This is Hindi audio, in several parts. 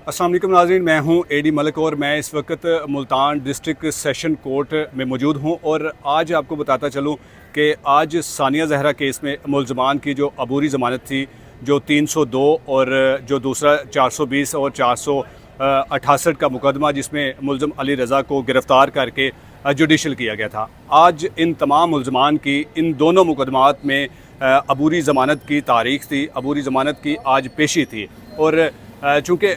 अस्सलाम वालेकुम नाज़रीन, मैं हूं एडी मलिक और मैं इस वक्त मुल्तान डिस्ट्रिक्ट सेशन कोर्ट में मौजूद हूं। और आज आपको बताता चलूं कि आज सानिया ज़हरा केस में मुल्ज़मान की जो अबूरी ज़मानत थी, जो 302 और जो दूसरा 420 और 468 का मुकदमा जिसमें मुल्ज़म अली रज़ा को गिरफ़्तार करके जुडिशल किया गया था, आज इन तमाम मुल्ज़मान की इन दोनों मुकदमात में अबूरी ज़मानत की तारीख़ थी, अबूरी ज़मानत की आज पेशी थी। और चूँकि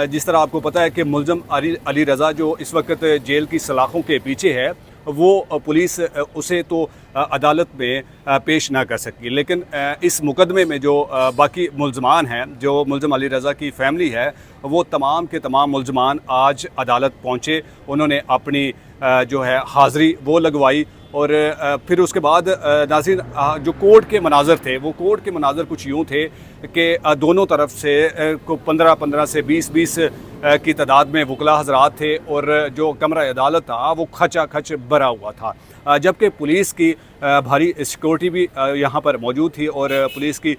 जिस तरह आपको पता है कि मुल्ज़म अली रज़ा जो इस वक्त जेल की सलाखों के पीछे है, वो पुलिस उसे तो अदालत में पेश ना कर सकी, लेकिन इस मुकदमे में जो बाकी मुल्ज़मान हैं, जो मुल्ज़म अली रज़ा की फ़ैमिली है, वो तमाम के तमाम मुल्ज़मान आज अदालत पहुँचे। उन्होंने अपनी जो है हाज़री वो लगवाई और फिर उसके बाद नाज़रीन जो कोर्ट के मनाज़र थे, वो कोर्ट के मनाज़र कुछ यूँ थे कि दोनों तरफ से को 15-15 से 20-20 की तादाद में वकला हज़रात थे और जो कमरा अदालत था वो खचाखच भरा हुआ था। जबकि पुलिस की भारी सिक्योरिटी भी यहाँ पर मौजूद थी और पुलिस की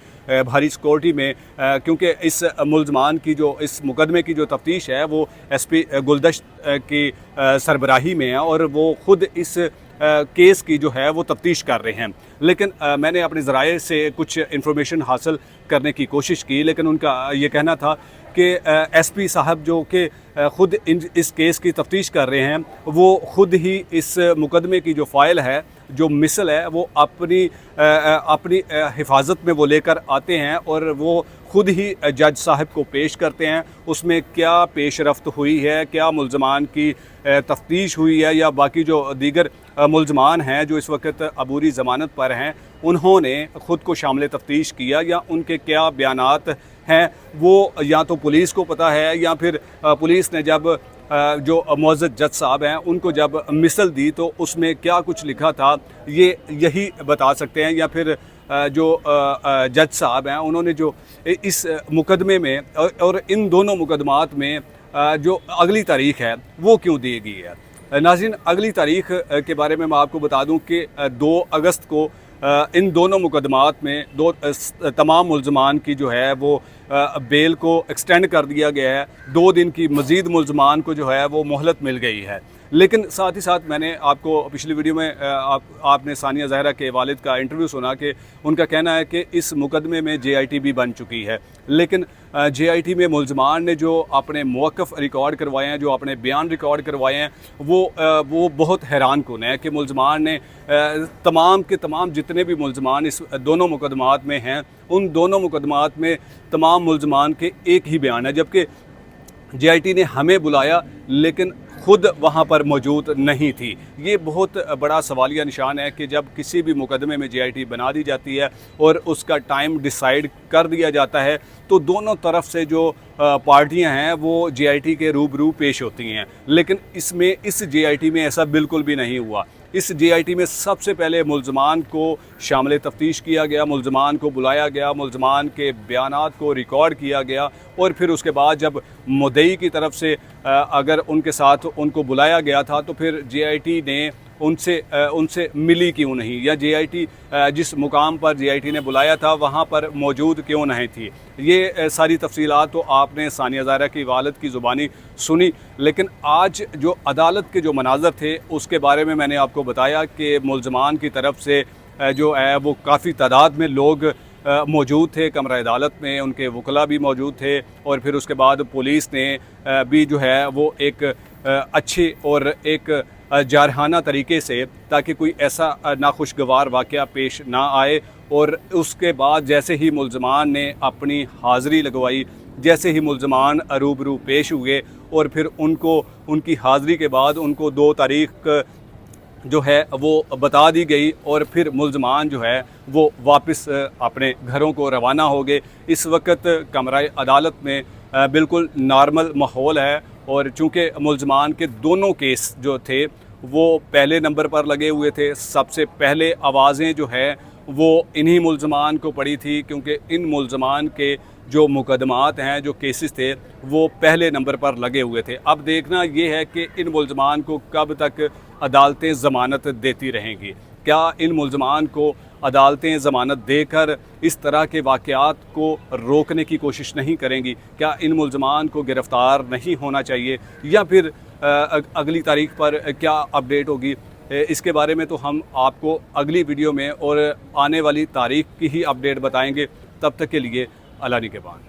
भारी सिक्योरिटी में क्योंकि इस मुल्ज़मान की जो इस मुकदमे की जो तफ्तीश है वो SP गुलदश्त की सरबराही में है और वो ख़ुद इस केस की जो है वो तफ्तीश कर रहे हैं। लेकिन मैंने अपने ज़राए से कुछ इन्फॉर्मेशन हासिल करने की कोशिश की, लेकिन उनका ये कहना था कि SP साहब जो कि ख़ुद इस केस की तफ्तीश कर रहे हैं, वो ख़ुद ही इस मुकदमे की जो फ़ाइल है, जो मिसल है, वो अपनी हिफाजत में वो लेकर आते हैं और वो ख़ुद ही जज साहब को पेश करते हैं। उसमें क्या पेश रफ्त हुई है, क्या मुल्ज़मान की तफ्तीश हुई है या बाकी जो दीगर मुल्ज़मान हैं जो इस वक्त अबूरी ज़मानत पर हैं, उन्होंने ख़ुद को शामिल तफ्तीश किया या उनके क्या बयानात हैं, वो या तो पुलिस को पता है या फिर पुलिस ने जब जो मुअज़्ज़ज़ जज साहब हैं उनको जब मिसल दी तो उसमें क्या कुछ लिखा था, ये यही बता सकते हैं। या फिर जो जज साहब हैं उन्होंने जो इस मुकदमे में और इन दोनों मुकदमात में जो अगली तारीख़ है वो क्यों दी गई है। नाज़रीन, अगली तारीख़ के बारे में मैं आपको बता दूं कि 2 अगस्त को इन दोनों मुकदमात में तमाम मुल्ज़मान की जो है वो बेल को एक्सटेंड कर दिया गया है। 2 दिन की मज़ीद मुल्ज़मान को जो है वो मोहलत मिल गई है। लेकिन साथ ही साथ मैंने आपको पिछली वीडियो में आपने सानिया ज़हरा के वालिद का इंटरव्यू सुना कि उनका कहना है कि इस मुकदमे में JIT भी बन चुकी है। लेकिन JIT में मुल्ज़मान ने जो अपने मौक़िफ़ रिकॉर्ड करवाए हैं, जो अपने बयान रिकॉर्ड करवाए हैं, वो बहुत हैरान कुन है कि मुल्ज़मान ने तमाम के तमाम जितने भी मुल्ज़मान इस दोनों मुकदमात में हैं, उन दोनों मुकदमात में तमाम मुल्ज़मान के एक ही बयान है। जबकि JIT ने हमें बुलाया लेकिन ख़ुद वहाँ पर मौजूद नहीं थी। ये बहुत बड़ा सवालिया निशान है कि जब किसी भी मुकदमे में JIT बना दी जाती है और उसका टाइम डिसाइड कर दिया जाता है तो दोनों तरफ से जो पार्टियां हैं वो JIT के रूबरू पेश होती हैं। लेकिन इस JIT में ऐसा बिल्कुल भी नहीं हुआ। इस JIT में सबसे पहले मुल्ज़मान को शामिल तफ्तीश किया गया, मुल्ज़मान को बुलाया गया, मुल्ज़मान के बयानात को रिकॉर्ड किया गया और फिर उसके बाद जब मुद्दई की तरफ से अगर उनके साथ उनको बुलाया गया था तो फिर JIT ने उनसे मिली क्यों नहीं, या JIT जिस मुकाम पर JIT ने बुलाया था वहाँ पर मौजूद क्यों नहीं थी। ये सारी तफसीलात तो आपने सानिया ज़हरा की वालिद की ज़ुबानी सुनी। लेकिन आज जो अदालत के जो मनाज़र थे उसके बारे में मैंने आपको बताया कि मुल्ज़मान की तरफ से जो है वो काफ़ी तादाद में लोग मौजूद थे कमरा अदालत में, उनके वकला भी मौजूद थे और फिर उसके बाद पुलिस ने भी जो है वो एक अच्छे और एक जारहाना तरीके से, ताकि कोई ऐसा नाखुशगवार वाक़या पेश ना आए। और उसके बाद जैसे ही मुल्ज़मान ने अपनी हाज़री लगवाई, जैसे ही मुल्ज़मान रूबरू पेश हुए और फिर उनकी हाज़री के बाद उनको 2 तारीख़ जो है वो बता दी गई और फिर मुल्ज़मान जो है वो वापस अपने घरों को रवाना हो गए। इस वक्त कमरा अदालत में बिल्कुल नॉर्मल माहौल है और चूँकि मुल्ज़मान के दोनों केस जो थे वो पहले नंबर पर लगे हुए थे, सबसे पहले आवाज़ें जो है वो इन्हीं मुल्ज़मान को पड़ी थी, क्योंकि इन मुल्ज़मान के जो मुकदमात हैं, जो केसेस थे, वो पहले नंबर पर लगे हुए थे। अब देखना ये है कि इन मुल्ज़मान को कब तक अदालतें ज़मानत देती रहेंगी। क्या इन मुल्ज़मान को अदालतें ज़मानत देकर इस तरह के वाक़यात को रोकने की कोशिश नहीं करेंगी? क्या इन मुल्ज़मान को गिरफ़्तार नहीं होना चाहिए, या फिर अगली तारीख पर क्या अपडेट होगी? इसके बारे में तो हम आपको अगली वीडियो में और आने वाली तारीख की ही अपडेट बताएंगे। तब तक के लिए अल्लाह निगहबान।